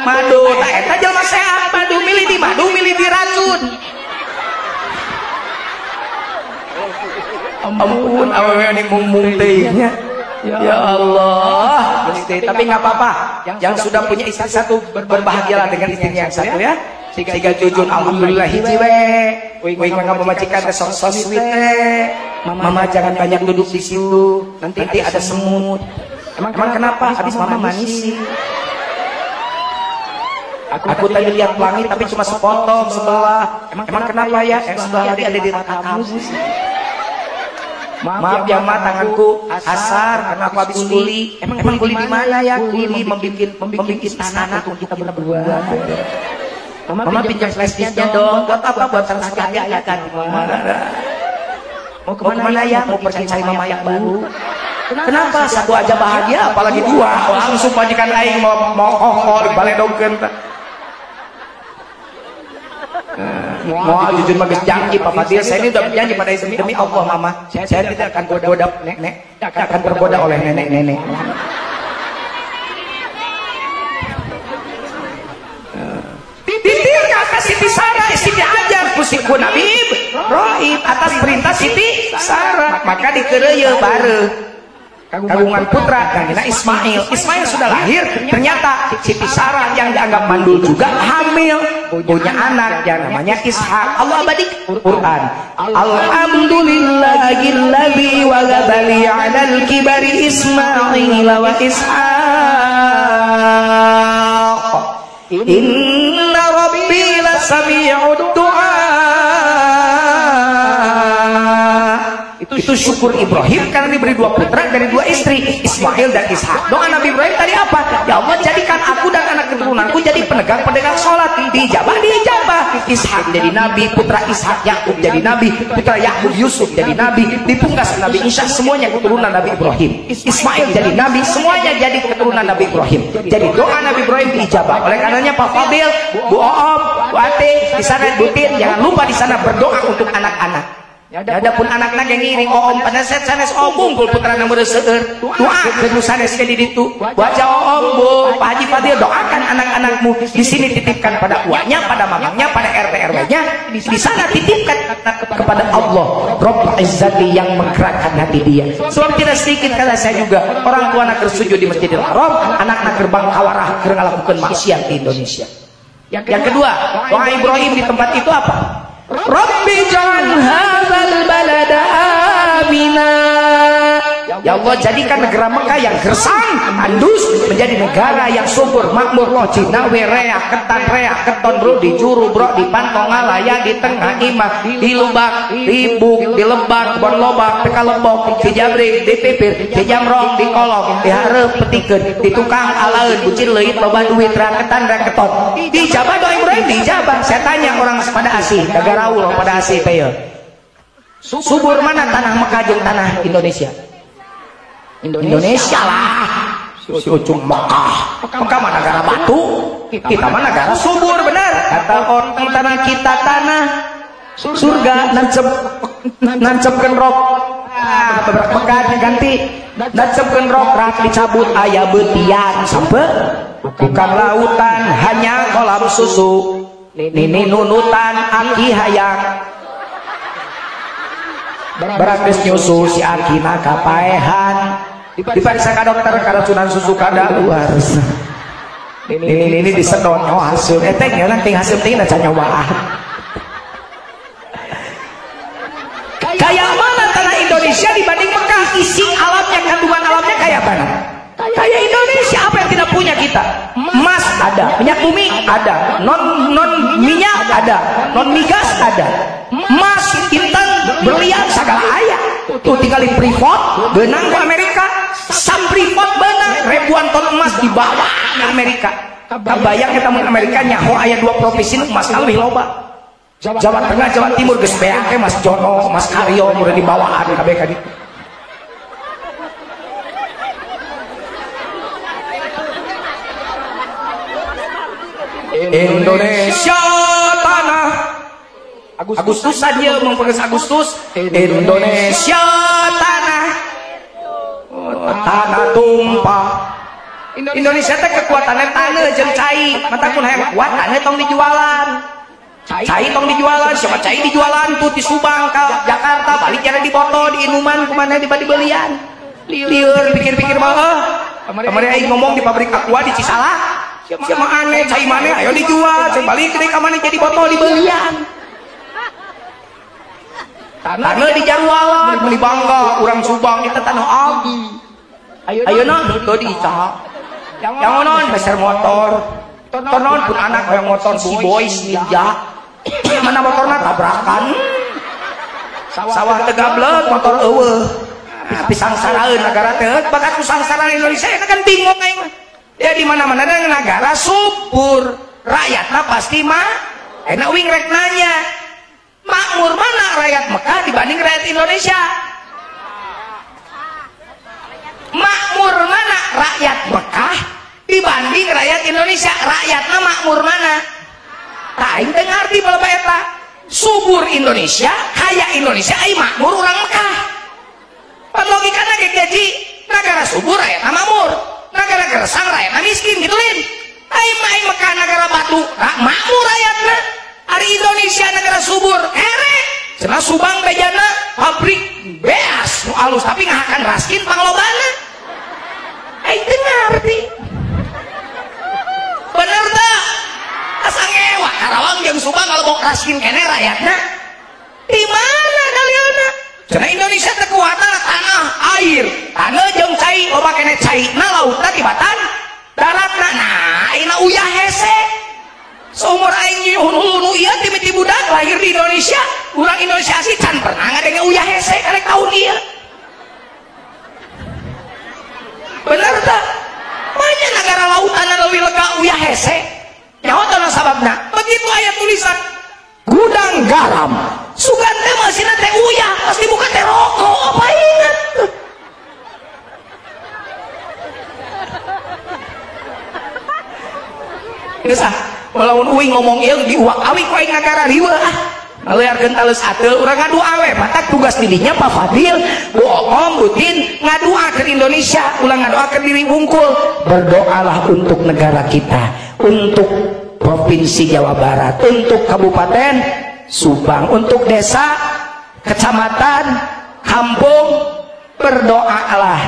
Speaker 1: Madu tak eta jelema sehat, madu milih di madu, milih di racun. Ampun awewe ning mung-mung teh nya. Ya Allah, tapi nggak apa-apa. Yang sudah punya istri satu berbahagialah dengan istrinya yang satu ya. Siga jujun alhamdulillah hiji we. We ngapa majikan teh sok sweet teh. Mama jangan banyak duduk di situ. Nanti ada semut. Emang kenapa? Habis mama manis sih. Aku tadi lihat pelangi tapi cuma sepotong sebelah. Emang kenapa ya? Sebelah lagi ada di rata kamu sih. Maaf ya ma, tanganku kasar karena aku habis kuli. Emang kuli di mana ya? Kuli membikin istana untuk kita berdua. Mama pinjam flash disknya dong. Buat apa? Buat translasi ya kan? Mau kemana ya? Mau pergi cari mama yang baru. Kenapa? Satu aja bahagia, apalagi dua. Langsung majikan aing mau dibaledogkeun. Mau jujur mah geus janji Pak Fadil, saya ini udah berjanji pada istri demi Allah mama. Saya tidak akan goda nenek, tidak akan tergoda oleh nenek-nenek. Titir kata Siti Sarah, Siti Hajar pusiku Nabi Ibrahim atas perintah Siti Sarah, maka dikeureuyeun bareu kagungan putra kanina Ismail. Ismail sudah lahir, ternyata Siti Sarah yang dianggap mandul juga hamil, punya anak yang namanya Ishak. Allah abadi Quran. Alhamdulillahilladzi waghabali 'alal kibari Ismail wa Ishaq. Inna rabbi lasami'ud du'a. Itu syukur Ibrahim karena diberi dua putra dari dua istri, Ismail dan Ishak. Doa Nabi Ibrahim tadi apa? Ya Allah, jadikan aku dan anak keturunanku jadi penegang sholat. Dijabah. Ishak jadi nabi, putra Ishak Yakub jadi nabi, putra Yakub Yusuf jadi nabi, dipungkas Nabi Isa, semuanya keturunan Nabi Ibrahim. Ismail jadi nabi, semuanya jadi keturunan Nabi Ibrahim. Jadi doa Nabi Ibrahim dijabah. Oleh karenanya Pak Fadil, Bu Oom, Bu Ate, di sana Bu Tin, jangan lupa di sana berdoa untuk anak-anak. Ya adapun anak-anak yang ngiring Oom pada sanes bungkul putra nomor seueur doa ke sanes ke di ditu baca Oom Bu Pak Haji Fadil doakan anak-anakmu di sini titipkan pada uaknya, pada mamangnya, pada RT RW-nya, di sana titipkan kepada Allah Rabbul Izzati yang menggerakkan hati dia. Sebab tidak sedikit kata saya juga orang tua anak bersujud di Masjidil Haram, anak-anak gerbang kawarah keur ngalakukeun maksiat di Indonesia. Yang kedua, doa Ibrahim di tempat itu apa? Rabbi ja'al hadzal balada amina. Ya Allah, jadikan negara Mekah yang gersang, andus menjadi negara yang subur, makmur, loh, Cina, rea, ketan, rea, keton, bro, di juru, bro, di pantong, alaya, di tengah, imah, di lubak, di buk, di lebak, bon lobak, di kalebok, di jabrik, di pipir, di jamrong, di kolong, di hareup, petikeun, di tukang, alaeun, bucin leuit, loba duit, rea, ketan, rea, keton. Dijabah doa Ibrahim, dijabah. Saya tanya orang pada asih, Gagaraul pada asih teh. Subur mana tanah Mekah jeung tanah Indonesia? Indonesia lah. Si ujung Mekah. Mekah mah negara batu, kita mah negara subur, benar. Kata orang tanah kita tanah surga, nancepkeun rok. Mekah diganti nancepkeun rok rak dicabut aya beutian sampai bukan lautan hanya kolam susu. Nini nunutan aki hayang berakes nyusu si aki nakapaehan diperiksa ke dokter karacunan susu kada luar ini disedot nyawa hasil etengnya nanti hasil tinggi dan nyawaan. Kayak mana tanah Indonesia dibanding Mekah? Isi alamnya, kandungan alamnya kayak mana? Kayak Indonesia. Apa yang tidak punya kita? Emas ada, minyak bumi ada, non minyak ada, non migas ada, emas, intan, berlian segala ayah. Tuh tinggal di Freeport, benang ke Amerika, sam Freeport benang ribuan ton emas dibawa ke Amerika. Kebayang kita mau Amerika nyaho ayah 2 provinsi emas lebih loba. Jawa Tengah, Jawa Timur geus beake Mas Jono, Mas Karyo udah dibawaan kabeh ka ditu. Indonesia tanah Agustus saja mengpegas Agustus. Indonesia tanah tanah tumpah. Indonesia teh kekuatannya tanah jeung cai, mata kun hayang kuat tanah tong dijualan. Cai tong dijualan, siapa cai dijualan tuh di Subang ke Jakarta, balik cara di foto di Inuman kemana di belian. Liur pikir-pikir mah, kemarin aing ngomong di pabrik aqua di Cisalak, siapa aneh cai mana, ayo dijual, cai balik ke mana jadi foto di belian. Tanah di Jarwalan, beli bangga, orang Subang itu tanah abdi. Ayo non, tuh di Ica, yang non besar motor, non pun anak yang motor si boys ninja. Mana motornya tabrakan sawah tegablek motor eueuh pisang saraeun negara teh bakat kusang sarana Indonesia kan bingung aing ya di mana-mana ada negara subur rakyatna pasti mah enak wing rek nanya makmur mana rakyat Mekah dibanding rakyat Indonesia makmur mana rakyat Mekah dibanding rakyat Indonesia rakyatna makmur mana aing teh ngarti bala eta subur Indonesia kaya Indonesia ai makmur urang Mekah pan logikana ge gaji negara subur rakyatna makmur negara gersang rakyatna miskin gitu lin ai Mekah negara batu makmur rakyatna ari Indonesia negara subur ere cenah Subang bejana pabrik beas nu alus tapi ngahakan raskin panglobana aing teh ngarti bener teh asa ngewa Karawang jeung Subang kalau mau raskin kene rakyatna di mana kaliana cenah Indonesia teh kuatna tanah air tanah jeung cai loba kene caina lautna tibatan daratna nah ayeuna uyah hese seumur aing hulu ieu timiti budak lahir di Indonesia urang Indonesia sih can pernah ngadenge uyah hese karek taun ieu bener teh banyak negara lautan leuwih lega uyah hese nyahotan sababna begitu ayat tulisan gudang garam sugan teh masina teh uyah pasti bukan teh rokok apa ingat geus walaupun uing ngomong ieu diuak awi ku aing negara riweuh ngaliarkeun talus ateul urang ngadu awe matak tugas didinya Pak Fadil Bu Om Butin ngaduakeun Indonesia ulang ngaduakeun diri wungkul berdoalah untuk negara kita untuk Provinsi Jawa Barat untuk Kabupaten Subang untuk desa kecamatan kampung berdoalah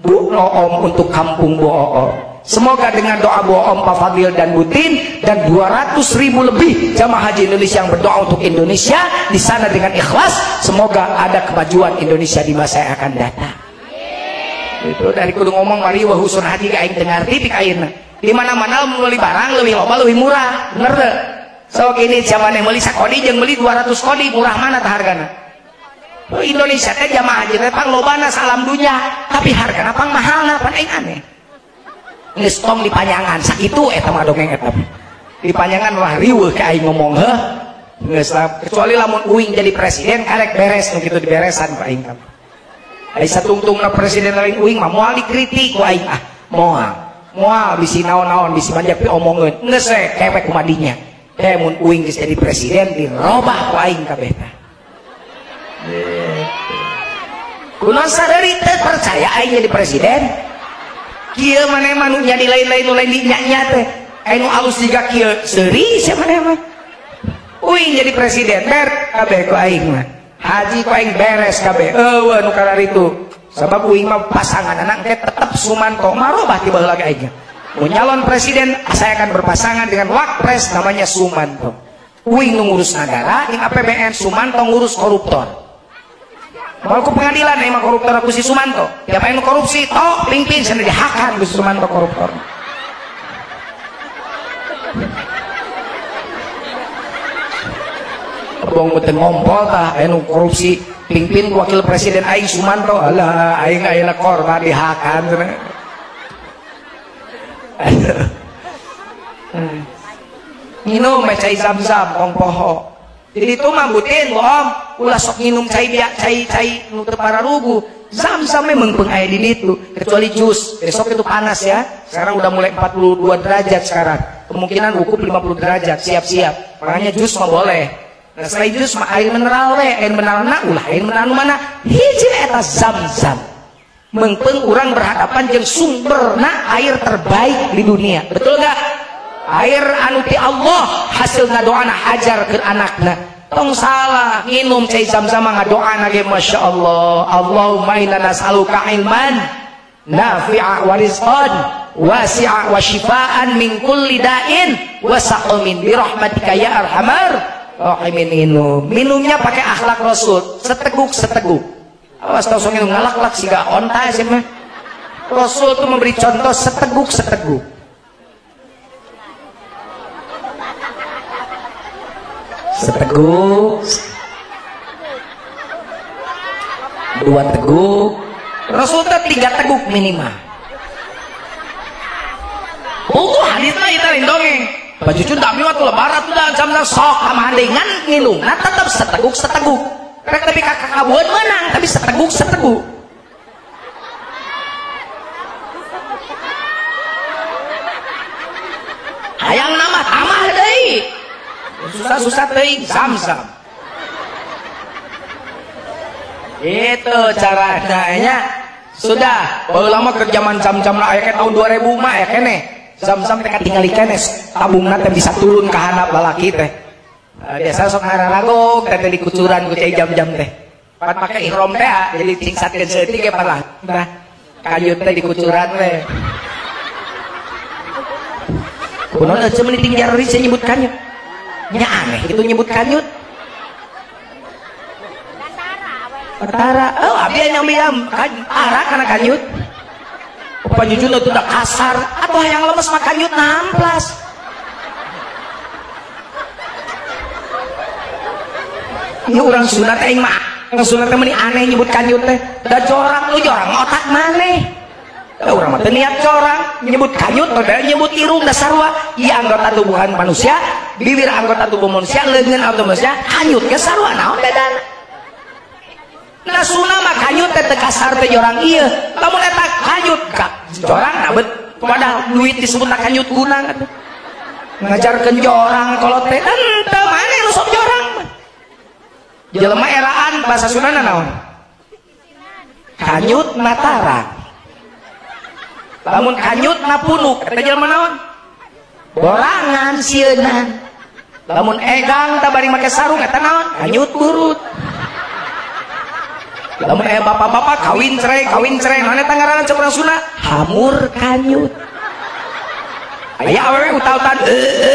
Speaker 1: Bu Om untuk kampung Bu Om. Semoga dengan doa Bu Om, Pak Fadil dan Butin dan 200.000 lebih jamaah haji Indonesia yang berdoa untuk Indonesia di sana dengan ikhlas, semoga ada kemajuan Indonesia di masa yang akan datang. Itu dari kudu ngomong mari wahusun haji ka aing teu ngarti pik ayeuna. Di mana-mana meuli barang lebih loba lebih murah, bener teu? Sok ini zaman yang meuli sakodi jeung meuli 200 kodi murah mana tah hargana? Indonesia teh jamaah haji teh pang lobana salam dunya, tapi hargana pang mahalna pan aing aneh. Geus tong dipanjangan sakitu eta mah dongeng eta. Dipanjangan mah riweuh ka aing ngomong heuh. Geus kecuali lamun uing jadi presiden karek beres nu kitu diberesan ku aing mah. Ai satungtungna presiden lain uing mah moal dikritik ku aing moal bisi naon-naon bisi banyak omongkeun geus we kewek kumadinya. Teh mun uing geus jadi presiden dirobah ku aing kabeh teh. Kunaon sadari teh percaya aing jadi presiden? Kieu maneh mah nu jadi lain-lain nu lain dinya-nya teh. Anu alus jiga kieu seuri sia maneh mah. Uing jadi presiden ber kabeh ku aing mah. Haji ku aing beres kabeh. Eueuh nu kararitu. Sabab uing mah pasangan anak teh tetep Sumanto marobah ti baheula aing. mau nyalon presiden saya akan berpasangan dengan wapres namanya Sumanto. Uing ngurus negara, yang APBN Sumanto ngurus koruptor. Kalau ke pengadilan emang koruptor aku si Sumanto. Siapa yang korupsi? Toh, pimpin sana dihakan ku si Sumanto koruptor. Abang beten ngompol tah, anu korupsi pimpin wakil presiden aing Sumanto. Alah, aing ayeuna korban dihakan cenah. Minum cai zam-zam tong poho. Jadi itu mah butin bohong, ulah sok minum cai nu teu pararugu. Zam-zam memang peng aya di ditu, kecuali jus. Besok itu panas ya. Sekarang udah mulai 42 derajat sekarang. Kemungkinan wukuf 50 derajat, siap-siap. Makanya jus mah boleh. Nah, selain jus mah air mineral we, air mineralna ulah air mineral mana? Hiji eta zam-zam. Mengpeng urang berhadapan jeung sumberna air terbaik di dunia. Betul gak? Air anu ti Allah hasil ngadoana hajar ke anakna. Tong salah nginum cai zam-zam ngadoana ge masya Allah. Allahumma inna nas'aluka ilman nafi'a wa rizqan wasi'a wa shifaan min kulli da'in wa saqamin bi rahmatika ya arhamar rahimin. Minumnya pakai akhlak Rasul, seteguk. Awas tau so minum ngalak-lak siga onta sih mah. Rasul tuh memberi contoh seteguk. Seteguk, 2 teguk, Rasul teh 3 teguk minimal. Oh hadisnya itu lain dongeng. Baju cunda mi waktu lebaran tuh dah jam sok kamandengan nginum. Nah tetap seteguk. Rek tapi kakak kabuan menang tapi seteguk. Hayang nama tamah deui. Susah teuing zam-zam. Itu caranya. Sudah, lama ke zaman zam-zam aya ke tahun 2000 mah ya kene. Zam-zam teh katingali kene tabungna teh bisa turun ka handap lalaki teh. Biasa sok ngararagog teh dikucuran ku cai jam-jam teh. Pan make ihrom teh jadi cingsatkeun seutik ge parah. Nah, kayu teh dikucuran we. Kunaon aja meni tinggal ri saya nyebut kanyut. Nya aneh itu nyebut kanyut. Batara. Oh, abi yang bilang arah kana kanyut. Panjujun itu udah kasar atau yang lemes mah kanyut namplas. Ini orang sunat aing mah. Orang sunat teh meni aneh nyebut kanyut teh. Da jorang otak maneh. Orang mah teu niat corang nyebut kanyut padahal nyebut irung da sarua. Ieu anggota tubuh manusia, bibir anggota tubuh manusia, leungeun anggota manusia, kanyut ge sarua naon bedana? Nah sunah mah kanyut teh kasar teh jorang ieu. Lamun eta kanyut ka jorang na padahal duit disebutna kanyut gunang atuh. Ngajarkeun jorang kolot teh teu maneh nu sok jorang. Jelema eraan bahasa Sundana naon? Kanyut matara. Lamun kanyut na punuk eta jelema naon? Borangan sieunnan. Lamun egang tah bari make sarung eta naon? Kanyut burut. Lamun aya bapak-bapak kawin cerai naon eta ngaranna cek urang Sunda? Hamur kanyut. Aya awewe utaut-utaut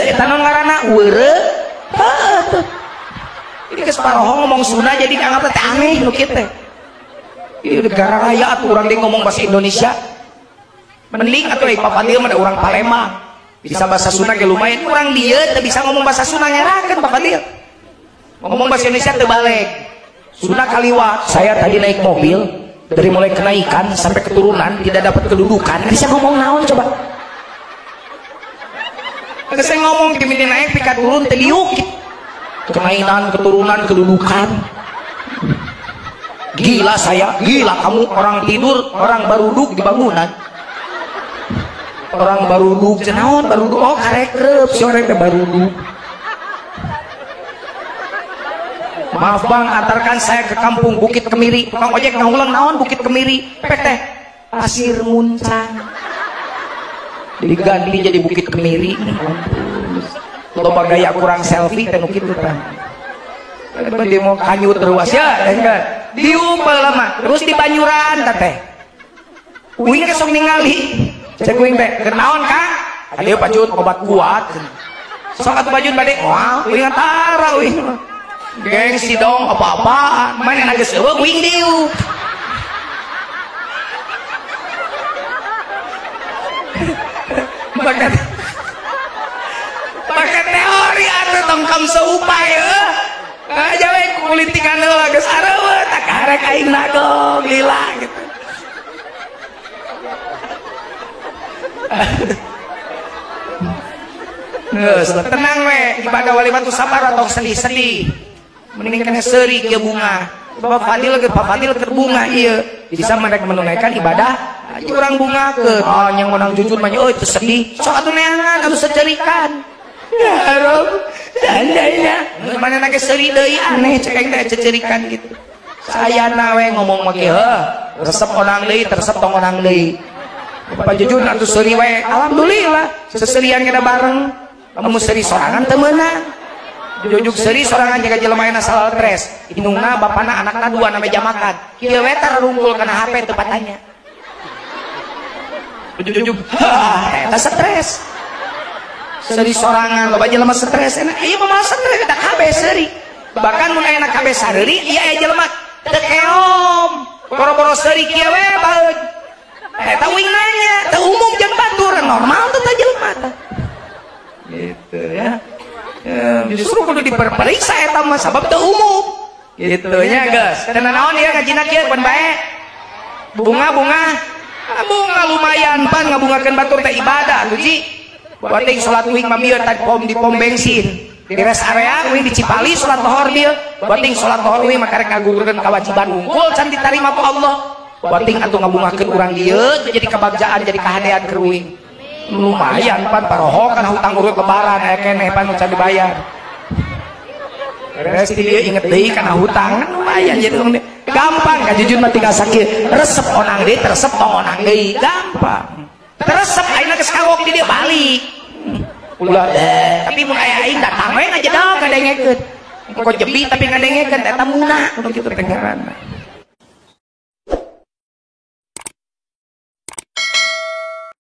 Speaker 1: eta naon ngaranna? Weureu. Heuh. Ini geus paroho ngomong Sunda jadi dianggap teh aneh nu kieu teh. Ieu negara raya atuh urang deui ngomong bahasa Indonesia. Mending atuh Pak Fadil mah ada urang Palembang. Bisa bahasa Sunda ge lumayan. Urang dieu teu bisa ngomong bahasa Sunda ngerakeun Pak Fadil. Ngomong bahasa Indonesia teu balik. Sunda kaliwat. Saya tadi naik mobil dari mulai kenaikan sampai keturunan tidak dapat kedudukan. Bisa ngomong naon coba? Geus ngomong dimini naik pika turun teu diuk. Kenaikan, keturunan, kedudukan. Gila saya, gila kamu orang tidur, orang baruduk di bangunan. Orang baruduk, naon baruduk? Oh karek reup, sore teh baruduk. Maaf bang, antarkan saya ke kampung Bukit Kemiri. Tukang ojek ngulang naon Bukit Kemiri. Pek teh pasir muncang. Diganti jadi Bukit Kemiri. Loba gaya kurang selfie teh nu kitu tah. Dia mau kanyut terus ya, enggak. Diumpel mah, terus di Banyuran teh. Uing ke sok ningali. cek uing teh keur naon Kang aya pajut obat kuat sok atuh pajut bade wah uing antara uing gengsi dong apa-apaan mana geus eueuh uing diu pakai teori atuh tongkam seupaya aja we kulitikan heula geus areueuh tak karek aing nagong lila gitu. Geus tenang we ibadah walimatu sabar atau sedih-sedih mending kena seuri ke bunga Bapak Fadil ke Pak Fadil ke bunga ieu bisa mereka menunaikan ibadah urang bunga ke oh yang menang jujur mah euy teu sedih sok atuh neangan atuh secerikan ya Rob dandainya mana nage seuri deui aneh cek aing teh cecerikan gitu sayana we ngomong mah kieu resep onang deui teresep tong onang deui Bapak jujur atuh seuri we alhamdulillah seserian kita bareng lamun seuri sorangan teu meunang jujuk seuri sorangan jaga jelema aya salah stres indungna bapana anakna dua na meja makan kieu we tar rungkul kana HP teu patanya jujuk eta stres seuri sorangan loba jelema stres enak ieu mah malah stres eta KB seuri bahkan mun aya KB sareuri ieu aya jelema teu keom boro-boro seuri kieu we baeud eta uing nanya teu umum jeung batur normal teh jelema teh gitu ya justru kudu diperperiksa eta mah sabab teu umum gitu nya geus teu naon ieu ngajina kieu pun bae bunga lumayan pan ngabungakeun batur teh ibadah atuh Ji buat ting salat uing mah bieu di pom bensin di rest area uing di Cipali salat lohor bieu buat ting salat lohor uing mah karek ngagugurkeun kewajiban unggul can ditarima ku Allah buat ting atuh ngabungakeun urang dieu jadi kebagjaan jadi kahadean keur uing lumayan pan paroho kan hutang urut lebaran aya keneh pan nu can dibayar beres dia inget deui kana hutang lumayan jadi gampang ka jujur mah tinggal sakieu resep onang deui teresep tong onang deui gampang teresep ayeuna geus kagok di dieu balik ulah tapi mun aya aing datang we ngajedog ngadengekeun kok jebi tapi ngadengekeun eta munah kudu kitu teh ngaranna